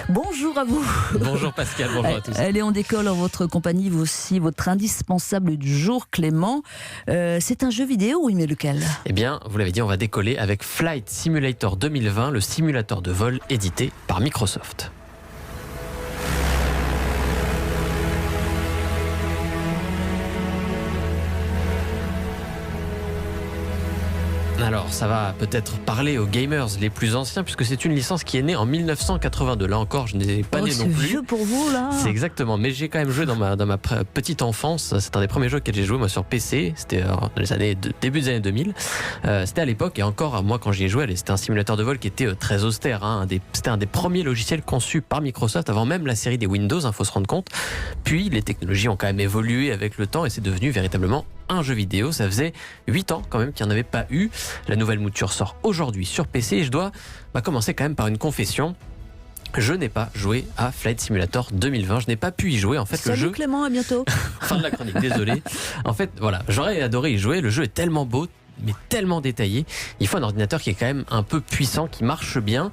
Bonjour à vous. Bonjour Pascal, bonjour à tous. Allez, on décolle en votre compagnie, vous aussi, votre indispensable du jour, Clément. C'est un jeu vidéo, oui, mais lequel ? Eh bien, vous l'avez dit, on va décoller avec Flight Simulator 2020, le simulateur de vol édité par Microsoft. Alors, ça va peut-être parler aux gamers les plus anciens, puisque c'est une licence qui est née en 1982. Là encore, je n'ai pas né non plus. C'est vieux pour vous, là. C'est exactement, mais j'ai quand même joué dans ma petite enfance. C'est un des premiers jeux auxquels j'ai joué, moi, sur PC. C'était dans les début des années 2000. C'était à l'époque, et encore, moi, quand j'y ai joué, c'était un simulateur de vol qui était très austère. C'était un des premiers logiciels conçus par Microsoft, avant même la série des Windows, faut se rendre compte. Puis, les technologies ont quand même évolué avec le temps, et c'est devenu véritablement un jeu vidéo. Ça faisait 8 ans quand même qu'il n'y en avait pas eu. La nouvelle mouture sort aujourd'hui sur PC et je dois commencer quand même par une confession. Je n'ai pas joué à Flight Simulator 2020. Je n'ai pas pu y jouer. En fait, Salut le jeu... Clément, à bientôt. Fin de la chronique, désolé. En fait, voilà, j'aurais adoré y jouer. Le jeu est tellement beau, mais tellement détaillé. Il faut un ordinateur qui est quand même un peu puissant, qui marche bien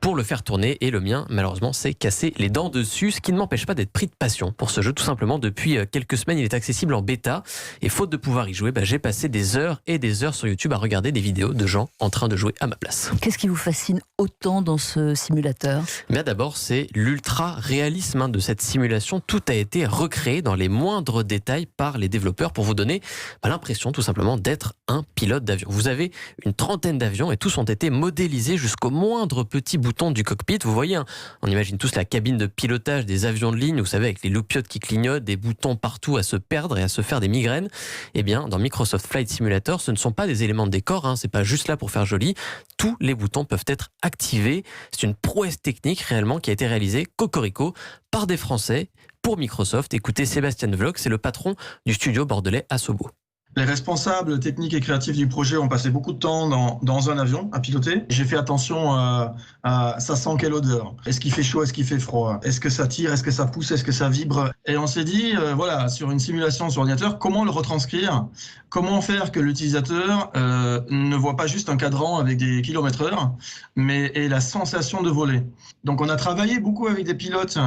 pour le faire tourner, et le mien, malheureusement, s'est cassé les dents dessus, ce qui ne m'empêche pas d'être pris de passion pour ce jeu. Tout simplement, depuis quelques semaines, il est accessible en bêta, et faute de pouvoir y jouer, j'ai passé des heures et des heures sur YouTube à regarder des vidéos de gens en train de jouer à ma place. Qu'est-ce qui vous fascine autant dans ce simulateur ? Mais d'abord, c'est l'ultra-réalisme de cette simulation. Tout a été recréé dans les moindres détails par les développeurs pour vous donner l'impression, tout simplement, d'être un pilote d'avion. Vous avez une 30aine d'avions et tous ont été modélisés jusqu'au moindre petit bouton du cockpit. Vous voyez, on imagine tous la cabine de pilotage des avions de ligne, vous savez, avec les loupiottes qui clignotent, des boutons partout à se perdre et à se faire des migraines. Eh bien, dans Microsoft Flight Simulator, ce ne sont pas des éléments de décor, c'est pas juste là pour faire joli. Tous les boutons peuvent être activés. C'est une prouesse technique réellement qui a été réalisée, cocorico, par des Français pour Microsoft. Écoutez, Sébastien Vlog, c'est le patron du studio bordelais Asobo. Les responsables techniques et créatifs du projet ont passé beaucoup de temps dans un avion à piloter. J'ai fait attention à ça sent quelle odeur. Est-ce qu'il fait chaud, est-ce qu'il fait froid? Est-ce que ça tire, est-ce que ça pousse, est-ce que ça vibre? Et on s'est dit, sur une simulation sur ordinateur, comment le retranscrire? Comment faire que l'utilisateur ne voit pas juste un cadran avec des kilomètres/heure, mais ait la sensation de voler? Donc on a travaillé beaucoup avec des pilotes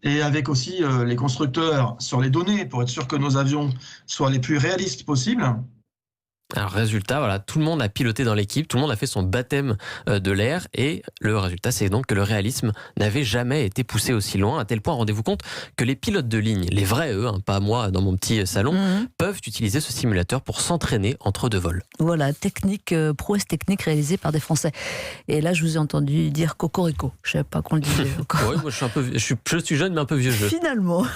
et avec aussi les constructeurs sur les données pour être sûr que nos avions soient les plus réalistes possibles. Alors résultat, tout le monde a piloté dans l'équipe, tout le monde a fait son baptême de l'air, et le résultat, c'est donc que le réalisme n'avait jamais été poussé aussi loin, à tel point, rendez-vous compte, que les pilotes de ligne, les vrais pas moi dans mon petit salon, peuvent utiliser ce simulateur pour s'entraîner entre deux vols. Voilà, prouesse technique réalisée par des Français. Et là, je vous ai entendu dire cocorico. Je ne savais pas qu'on le disait encore. Oui, moi je suis jeune mais un peu vieux jeu. Finalement.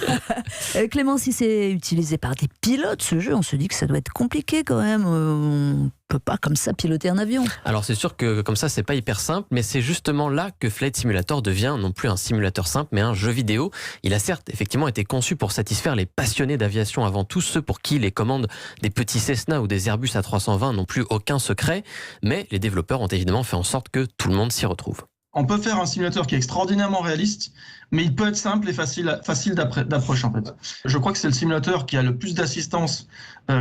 Clément, si c'est utilisé par des pilotes, ce jeu, on se dit que ça doit être compliqué quand même. On peut pas comme ça piloter un avion. Alors c'est sûr que comme ça c'est pas hyper simple, mais c'est justement là que Flight Simulator devient non plus un simulateur simple mais un jeu vidéo. Il a certes effectivement été conçu pour satisfaire les passionnés d'aviation avant tout, ceux pour qui les commandes des petits Cessna ou des Airbus A320 n'ont plus aucun secret, mais les développeurs ont évidemment fait en sorte que tout le monde s'y retrouve. On peut faire un simulateur qui est extraordinairement réaliste, mais il peut être simple et facile d'approche en fait. Je crois que c'est le simulateur qui a le plus d'assistance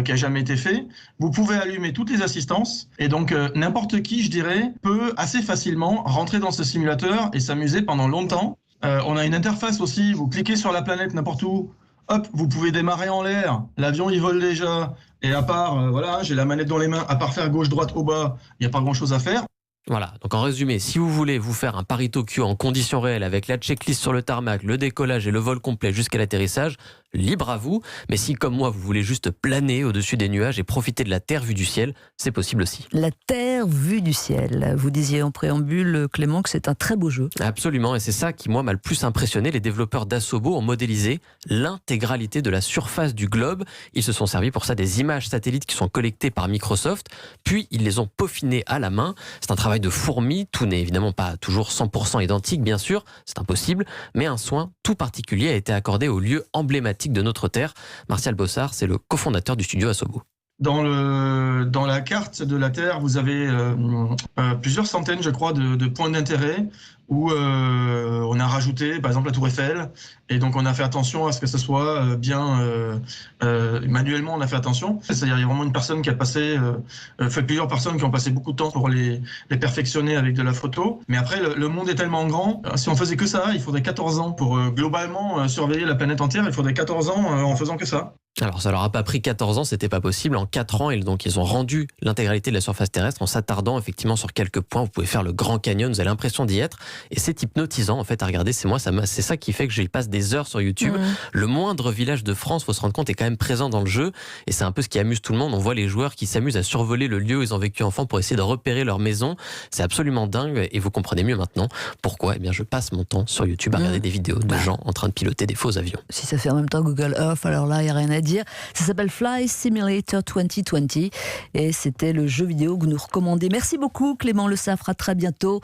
qui a jamais été fait. Vous pouvez allumer toutes les assistances et donc n'importe qui, je dirais, peut assez facilement rentrer dans ce simulateur et s'amuser pendant longtemps. On a une interface aussi, vous cliquez sur la planète n'importe où, hop, vous pouvez démarrer en l'air, l'avion il vole déjà, et à part, j'ai la manette dans les mains, à part faire gauche, droite, haut, bas, il n'y a pas grand chose à faire. Voilà, donc en résumé, si vous voulez vous faire un Paris-Tokyo en conditions réelles avec la checklist sur le tarmac, le décollage et le vol complet jusqu'à l'atterrissage, libre à vous. Mais si, comme moi, vous voulez juste planer au-dessus des nuages et profiter de la terre vue du ciel, c'est possible aussi. La terre vue du ciel. Vous disiez en préambule, Clément, que c'est un très beau jeu. Absolument, et c'est ça qui, moi, m'a le plus impressionné. Les développeurs d'Asobo ont modélisé l'intégralité de la surface du globe. Ils se sont servis pour ça des images satellites qui sont collectées par Microsoft, puis ils les ont peaufinées à la main. C'est un travail de fourmi, tout n'est évidemment pas toujours 100% identique, bien sûr, c'est impossible, mais un soin tout particulier a été accordé au lieu emblématique de notre Terre. Martial Bossard, c'est le cofondateur du studio Asobo. Dans la carte de la Terre, vous avez plusieurs centaines, je crois, de points d'intérêt où on a rajouté, par exemple, la Tour Eiffel. Et donc, on a fait attention à ce que ce soit bien manuellement. On a fait attention. C'est-à-dire, il y a vraiment une personne qui a passé, plusieurs personnes qui ont passé beaucoup de temps pour les perfectionner avec de la photo. Mais après, le monde est tellement grand. Si on faisait que ça, il faudrait 14 ans pour globalement surveiller la planète entière. Il faudrait 14 ans en faisant que ça. Alors, ça leur a pas pris 14 ans, c'était pas possible. En 4 ans, ils ont rendu l'intégralité de la surface terrestre en s'attardant effectivement sur quelques points. Vous pouvez faire le Grand Canyon, vous avez l'impression d'y être. Et c'est hypnotisant, en fait, à regarder. C'est ça qui fait que j'y passe des heures sur YouTube. Le moindre village de France, faut se rendre compte, est quand même présent dans le jeu. Et c'est un peu ce qui amuse tout le monde. On voit les joueurs qui s'amusent à survoler le lieu où ils ont vécu enfant pour essayer de repérer leur maison. C'est absolument dingue. Et vous comprenez mieux maintenant pourquoi. Eh bien, je passe mon temps sur YouTube à regarder des vidéos de gens en train de piloter des faux avions. Si ça fait en même temps Google Earth, alors là, il n'y a rien à dire. Ça s'appelle Fly Simulator 2020 et c'était le jeu vidéo que nous recommandez. Merci beaucoup Clément Le Saffre, à très bientôt.